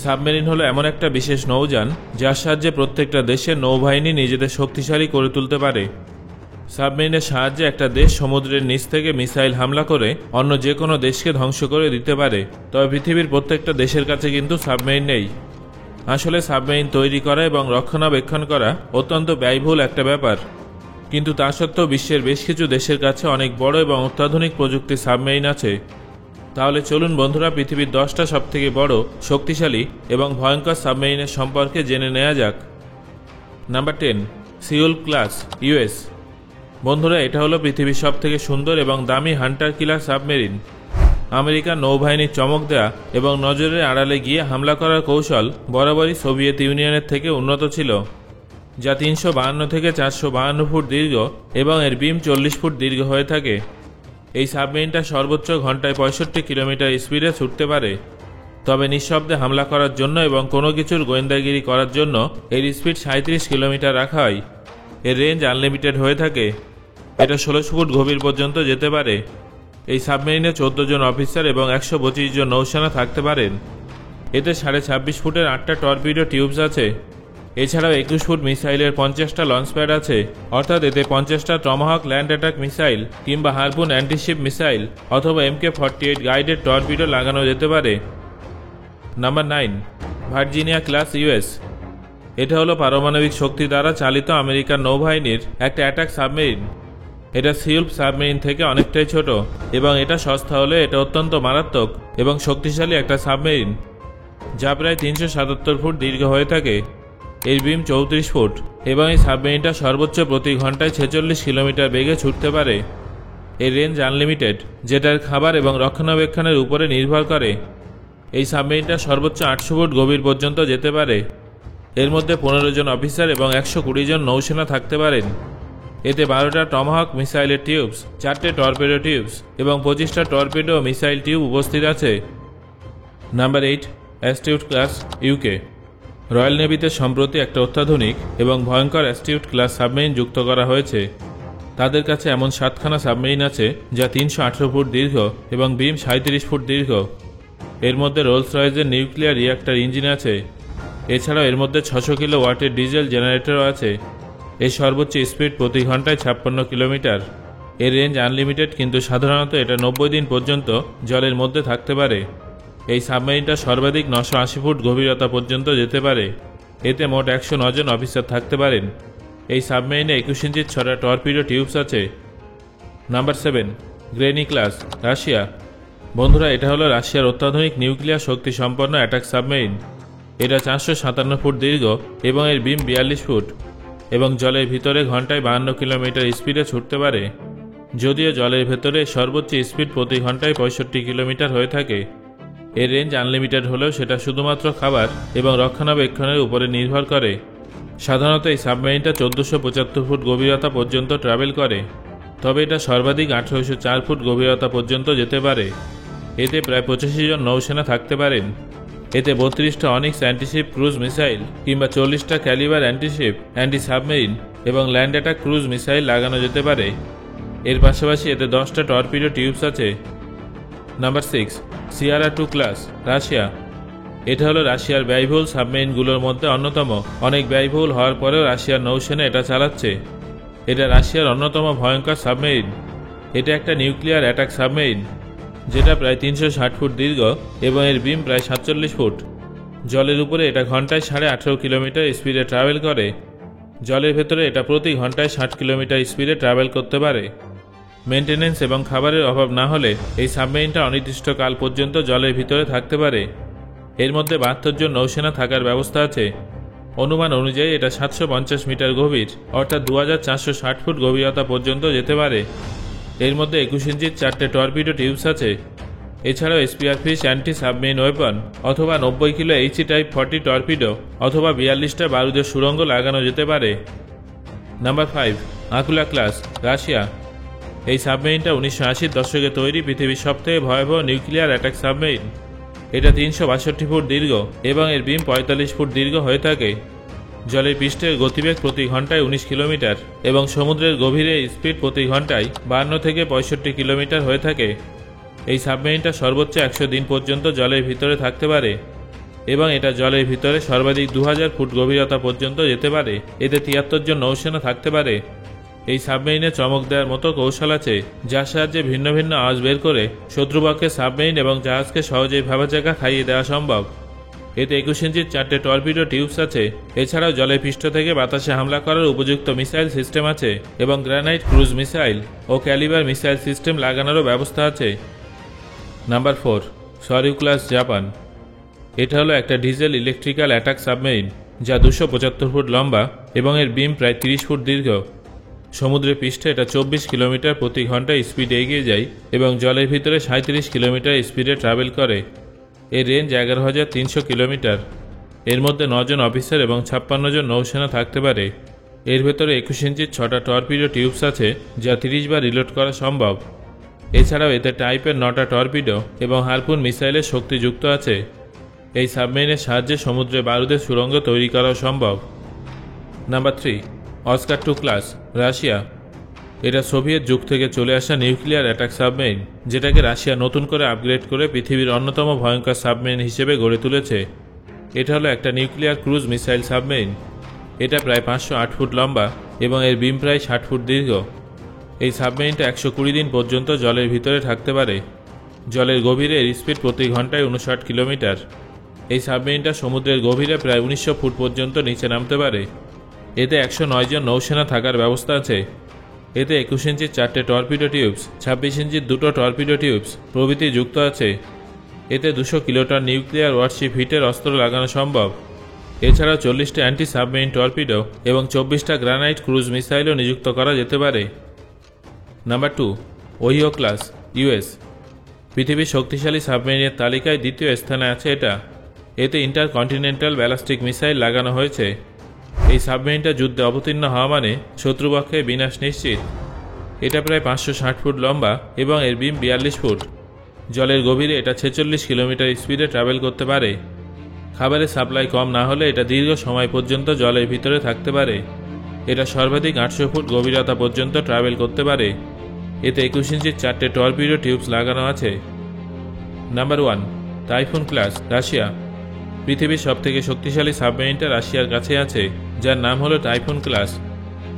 Submarine হলো এমন একটা বিশেষ নৌযান যার সাহায্যে প্রত্যেকটা দেশের নৌবাহিনী নিজেদের শক্তিশালী করে তুলতে পারে। সাবমেরিনের সাহায্যে একটা দেশ সমুদ্রের নিচ থেকে মিসাইল হামলা করে অন্য যে কোনো দেশকে ধ্বংস করে দিতে পারে। তবে পৃথিবীর প্রত্যেকটা দেশের কাছে কিন্তু সাবমেরিন নেই। আসলে সাবমেরিন তৈরি করা এবং রক্ষণাবেক্ষণ করা অত্যন্ত ব্যয়বহুল একটা ব্যাপার, কিন্তু তা সত্ত্বেও বিশ্বের বেশ কিছু দেশের কাছে অনেক বড় এবং অত্যাধুনিক প্রযুক্তির সাবমেরিন আছে। তাহলে চলুন বন্ধুরা, পৃথিবীর 10টা সবথেকে বড়, শক্তিশালী এবং ভয়ঙ্কর সাবমেরিনের সম্পর্কে জেনে নেওয়া যাক। Number 10, Seoul class, US. বন্ধুরা, এটা হলো পৃথিবীর সবথেকে সুন্দর এবং দামি হান্টার কিলার সাবমেরিন। আমেরিকার নৌবাহিনীর চমক দেয়া এবং নজরের আড়ালে গিয়ে হামলা করার কৌশল বরাবরই সোভিয়েত ইউনিয়নের থেকে উন্নত ছিল, যা 352 থেকে 452 ফুট দীর্ঘ এবং এর বিম 40 ফুট দীর্ঘ হয়ে থাকে। এই সাবমেরিনটা সর্বোচ্চ ঘন্টায় 65 কিলোমিটার স্পিডে ছুটতে পারে। তবে নিঃশব্দে হামলা করার জন্য এবং কোনো কিছুর গোয়েন্দাগিরি করার জন্য এর স্পিড 37 কিলোমিটার রাখা হয়। এর রেঞ্জ আনলিমিটেড হয়ে থাকে। এটা 16 ফুট গভীর পর্যন্ত যেতে পারে। এই সাবমেরিনে 14 জন অফিসার এবং 125 জন নৌসেনা থাকতে পারেন। এতে 26.5 ফুটের 8টা টর্পিডো টিউবস আছে। এছাড়াও 21 ফুট মিসাইলের 50টা লঞ্চ প্যাড আছে, অর্থাৎ এতে 50টা টমাহক ল্যান্ড অ্যাটাক মিসাইল কিংবা হারপুন অ্যান্টিশিপ মিসাইল অথবা MK-48 গাইডেড টর্পিডো লাগানো যেতে পারে। Number 9, Virginia class, US. এটা হলো পারমাণবিক শক্তি দ্বারা চালিত আমেরিকান নৌবাহিনীর একটা অ্যাটাক সাবমেরিন। এটা সিউল সাবমেরিন থেকে অনেকটাই ছোট এবং এটা সস্তা হলে এটা অত্যন্ত মারাত্মক এবং শক্তিশালী একটা সাবমেরিন, যা প্রায় 377 ফুট দীর্ঘ হয়ে থাকে। এর বিম 34 ফুট এবং এই সাবমেরিনটা সর্বোচ্চ প্রতি ঘন্টায় 46 কিলোমিটার বেগে ছুটতে পারে। এর রেঞ্জ আনলিমিটেড, যেটার খাবার এবং রক্ষণাবেক্ষণের উপরে নির্ভর করে। এই সাবমেরিনটা সর্বোচ্চ 800 ফুট গভীর পর্যন্ত যেতে পারে। এর মধ্যে 15 জন অফিসার এবং 120 জন নৌসেনা থাকতে পারেন। এতে 12টা টমাহক মিসাইলের টিউবস, 4টে টর্পেডো টিউবস এবং 25টা টর্পেডো মিসাইল টিউব উপস্থিত আছে। Number 8, Astute class, UK. Royal নেভিতে সম্প্রতি একটা অত্যাধুনিক এবং ভয়ঙ্কর অ্যাস্টিউট ক্লাস সাবমেরিন যুক্ত করা হয়েছে। তাদের কাছে এমন 7খানা সাবমেরিন আছে যা 318 ফুট দীর্ঘ এবং বিম 37 ফুট দীর্ঘ। এর মধ্যে রোলস রয়েসের নিউক্লিয়ার রিঅ্যাক্টর ইঞ্জিন আছে। এছাড়াও এর মধ্যে 600 কিলো ওয়াটের ডিজেল জেনারেটরও আছে। এর সর্বোচ্চ স্পিড প্রতি ঘন্টায় 56 কিলোমিটার। এর রেঞ্জ আনলিমিটেড, কিন্তু সাধারণত এটা 90 দিন পর্যন্ত জলের মধ্যে থাকতে পারে। এই সাবমেরিনটা সর্বাধিক 980 ফুট গভীরতা পর্যন্ত যেতে পারে। এতে মোট 109 জন অফিসার থাকতে পারেন। এই সাবমেরিনে 21 ইঞ্চির 6টা টর্পিডো টিউবস আছে। Number 7, গ্রেনি class, Russia. বন্ধুরা, এটা হলো রাশিয়ার অত্যাধুনিক নিউক্লিয়ার শক্তি সম্পন্ন অ্যাটাক সাবমেরিন। এটা 457 ফুট দীর্ঘ এবং এর বিম 42 ফুট এবং জলের ভিতরে ঘন্টায় 52 কিলোমিটার স্পিডে ছুটতে পারে। যদিও জলের ভেতরে সর্বোচ্চ স্পিড প্রতি ঘন্টায় 65 কিলোমিটার হয়ে থাকে। এর রেঞ্জ আনলিমিটেড হলেও সেটা শুধুমাত্র খাবার এবং রক্ষণাবেক্ষণের উপরে নির্ভর করে। সাধারণত এই সাবমেরিনটা 1475 ফুট গভীরতা পর্যন্ত ট্রাভেল করে, তবে এটা সর্বাধিক 1804 ফুট গভীরতা পর্যন্ত যেতে পারে। এতে প্রায় 85 জন নৌসেনা থাকতে পারেন। এতে 32টা অনিক্স অ্যান্টিশিপ ক্রুজ মিসাইল কিংবা 40টা ক্যালিবার অ্যান্টিশিপ, অ্যান্টি সাবমেরিন এবং ল্যান্ড অ্যাটাক ক্রুজ মিসাইল লাগানো যেতে পারে। এর পাশাপাশি এতে 10টা টর্পিডো টিউবস আছে। Number 6, সিয়ারা 2 class, Russia. এটা হলো রাশিয়ার ব্যয়বহুল সাবমেরিনগুলোর মধ্যে অন্যতম। অনেক ব্যয়বহুল হওয়ার পরেও রাশিয়ার নৌসেনা এটা চালাচ্ছে। এটা রাশিয়ার অন্যতম ভয়ঙ্কর সাবমেরিন। এটা একটা নিউক্লিয়ার অ্যাটাক সাবমেরিন, যেটা প্রায় 360 ফুট দীর্ঘ এবং এর বিম প্রায় 47 ফুট। জলের উপরে এটা ঘন্টায় 18.5 কিলোমিটার স্পিডে ট্রাভেল করে। জলের ভেতরে এটা প্রতি ঘন্টায় 60 কিলোমিটার স্পিডে ট্রাভেল করতে পারে। মেনটেন্যান্স এবং খাবারের অভাব না হলে এই সাবমেরিনটা অনির্দিষ্টকাল পর্যন্ত জলের ভিতরে থাকতে পারে। এর মধ্যে 72 জন নৌসেনা থাকার ব্যবস্থা আছে। অনুমান অনুযায়ী এটা 750 মিটার গভীর, অর্থাৎ 2460 ফুট গভীরতা পর্যন্ত যেতে পারে। এর মধ্যে 21 ইঞ্চির 4টে টর্পিডো টিউবস আছে। এছাড়াও স্পিয়ারফিশ অ্যান্টি সাবমেরিন ওয়েপন অথবা 90 কিলো HE টাইপ 40 টর্পিডো অথবা 42টা বারুদের সুড়ঙ্গ লাগানো যেতে পারে। Number 5, Akula class, Russia. এই সাবমেরিনটা 1980-র দশকে তৈরি পৃথিবীর সবথেকে ভয়াবহ নিউক্লিয়ার অ্যাটাক সাবমেরিন। এটা 362 ফুট দীর্ঘ এবং এর বিম 45 ফুট দীর্ঘ হয়ে থাকে। জলের পৃষ্ঠের গতিবেগ প্রতি ঘন্টায় 19 কিলোমিটার এবং সমুদ্রের গভীরে স্পিড প্রতি ঘন্টায় 52 থেকে 65 কিলোমিটার হয়ে থাকে। এই সাবমেরিনটা সর্বোচ্চ 100 দিন পর্যন্ত জলের ভিতরে থাকতে পারে। এবং এটা জলের ভিতরে সর্বাধিক 2000 ফুট গভীরতা পর্যন্ত যেতে পারে। এতে 73 জন নৌসেনা থাকতে পারে। এই সাবমেরিনে চমক দেওয়ার মতো কৌশল আছে, যার সাহায্যে ভিন্ন ভিন্ন আওয়াজ বের করে শত্রুপক্ষের সাবমেরিন এবং জাহাজকে সহজেই ভাবা জায়গা খাইয়ে দেওয়া সম্ভব। এতে 21 ইঞ্চির 4টে টর্পিডো টিউবস আছে। এছাড়াও জলের পৃষ্ঠ থেকে বাতাসে হামলা করার উপযুক্ত মিসাইল সিস্টেম আছে এবং গ্রানাইট ক্রুজ মিসাইল ও ক্যালিবার মিসাইল সিস্টেম লাগানোরও ব্যবস্থা আছে। Number 4, Soryu class Japan. এটা হলো একটা ডিজেল ইলেকট্রিক্যাল অ্যাটাক সাবমেরিন, যা 275 ফুট লম্বা এবং এর বিম প্রায় 30 ফুট দীর্ঘ। সমুদ্রের পৃষ্ঠে এটা 24 কিলোমিটার প্রতি ঘন্টায় স্পিডে এগিয়ে যায় এবং জলের ভিতরে 37 কিলোমিটার স্পিডে ট্রাভেল করে। এর রেঞ্জ 11,300 কিলোমিটার। এর মধ্যে 9 জন অফিসার এবং 56 জন নৌসেনা থাকতে পারে। এর ভেতরে 21 ইঞ্চির 6টা টর্পিডো টিউবস আছে, যা 30 বার রিলোড করা সম্ভব। এছাড়াও এতে টাইপের 9টা টর্পিডো এবং হারপুন মিসাইলের শক্তি যুক্ত আছে। এই সাবমেরিনের সাহায্যে সমুদ্রে বারুদের সুড়ঙ্গ তৈরি করাও সম্ভব। Number 3, Oscar 2 class, Russia. এটা সোভিয়েত যুগ থেকে চলে আসা নিউক্লিয়ার অ্যাটাক সাবমেরিন, যেটাকে রাশিয়া নতুন করে আপগ্রেড করে পৃথিবীর অন্যতম ভয়ঙ্কর সাবমেরিন হিসেবে গড়ে তুলেছে। এটা হলো একটা নিউক্লিয়ার ক্রুজ মিসাইল সাবমেরিন। এটা প্রায় 508 ফুট লম্বা এবং এর বিম প্রায় 60 ফুট দীর্ঘ। এই সাবমেরিনটা 120 দিন পর্যন্ত জলের ভিতরে থাকতে পারে। জলের গভীরে এর স্পিড প্রতি ঘন্টায় 59 কিলোমিটার। এই সাবমেরিনটা সমুদ্রের গভীরে প্রায় 1900 ফুট পর্যন্ত নিচে নামতে পারে। এতে 109 জন নৌসেনা থাকার ব্যবস্থা আছে। এতে 21 ইঞ্চির 4টে টর্পিডো টিউবস, 26 ইঞ্চির 2টো টর্পিডো টিউবস প্রভৃতি যুক্ত আছে। এতে 200 কিলোটন নিউক্লিয়ার ওয়ারশিপ হিটের অস্ত্র লাগানো সম্ভব। এছাড়াও 40টা অ্যান্টি সাবমেরিন টর্পিডো এবং 24টা গ্রানাইট ক্রুজ মিসাইলও নিযুক্ত করা যেতে পারে। Number 2, Ohio class, US. পৃথিবীর শক্তিশালী সাবমেরিনের তালিকায় দ্বিতীয় স্থানে আছে এটা। এতে ইন্টারকন্টিনেন্টাল ব্যালিস্টিক মিসাইল লাগানো হয়েছে। এই সাবমেরিনটা যুদ্ধে অবতীর্ণ হওয়া মানে শত্রুপক্ষের বিনাশ নিশ্চিত। এটা প্রায় 560 ফুট লম্বা এবং এর বিম 42 ফুট। জলের গভীরে এটা 46 কিলোমিটার স্পিডে ট্রাভেল করতে পারে। খাবারের সাপ্লাই কম না হলে এটা দীর্ঘ সময় পর্যন্ত জলের ভিতরে থাকতে পারে। এটা সর্বাধিক 800 ফুট গভীরতা পর্যন্ত ট্রাভেল করতে পারে। এতে 21 ইঞ্চির 4টে টর্পিডো টিউবস লাগানো আছে। Number 1, typhoon class, Russia. পৃথিবীর সবথেকে শক্তিশালী সাবমেরিনটা রাশিয়ার কাছে আছে, যার নাম হলো টাইফুন ক্লাস।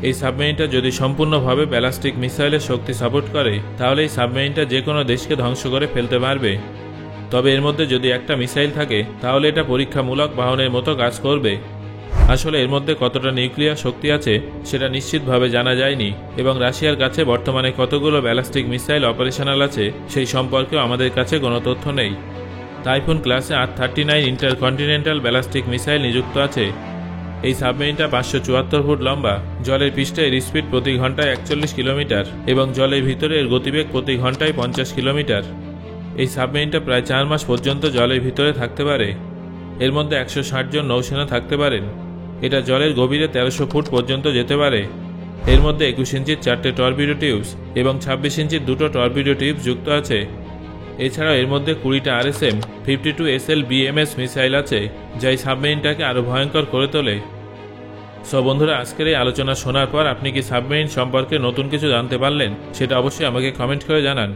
এই সাবমেরিনটা যদি সম্পূর্ণভাবে ব্যালিস্টিক মিসাইলের শক্তি সাপোর্ট করে, তাহলে এই সাবমেরিনটা যে কোনো দেশকে ধ্বংস করে ফেলতে পারবে। তবে এর মধ্যে যদি একটা মিসাইল থাকে, তাহলে এটা পরীক্ষামূলক বাহনের মতো কাজ করবে। আসলে এর মধ্যে কতটা নিউক্লিয়ার শক্তি আছে সেটা নিশ্চিতভাবে জানা যায়নি এবং রাশিয়ার কাছে বর্তমানে কতগুলো ব্যালিস্টিক মিসাইল অপারেশনাল আছে সেই সম্পর্কেও আমাদের কাছে কোনো তথ্য নেই। টাইফুন ক্লাসে R39 ইন্টারকন্টিনেন্টাল ব্যালিস্টিক মিসাইল নিযুক্ত আছে। এই সাবমেরিনটা 574 ফুট লম্বা। জলের পৃষ্ঠে এর স্পিড প্রতি ঘন্টায় 41 কিলোমিটার এবং জলের ভিতরে এর গতিবেগ প্রতি ঘন্টায় 50 কিলোমিটার। এই সাবমেরিনটা প্রায় 4 মাস পর্যন্ত জলের ভিতরে থাকতে পারে। এর মধ্যে 160 জন নৌসেনা থাকতে পারেন। এটা জলের গভীরে 1300 ফুট পর্যন্ত যেতে পারে। এর মধ্যে 21 ইঞ্চির 4টে টর্পিডো টিউবস এবং 26 ইঞ্চির 2টো টর্পিডো টিউবস যুক্ত আছে। এছাড়াও এর মধ্যে 20টা RSM 52 SL BMS মিসাইল আছে, যা এই সাবমেরিনটাকে আরও ভয়ঙ্কর করে তোলে। সো বন্ধুরা, আজকের এই আলোচনা শোনার পর আপনি কি সাবমেরিন সম্পর্কে নতুন কিছু জানতে পারলেন? সেটা অবশ্যই আমাকে কমেন্ট করে জানান।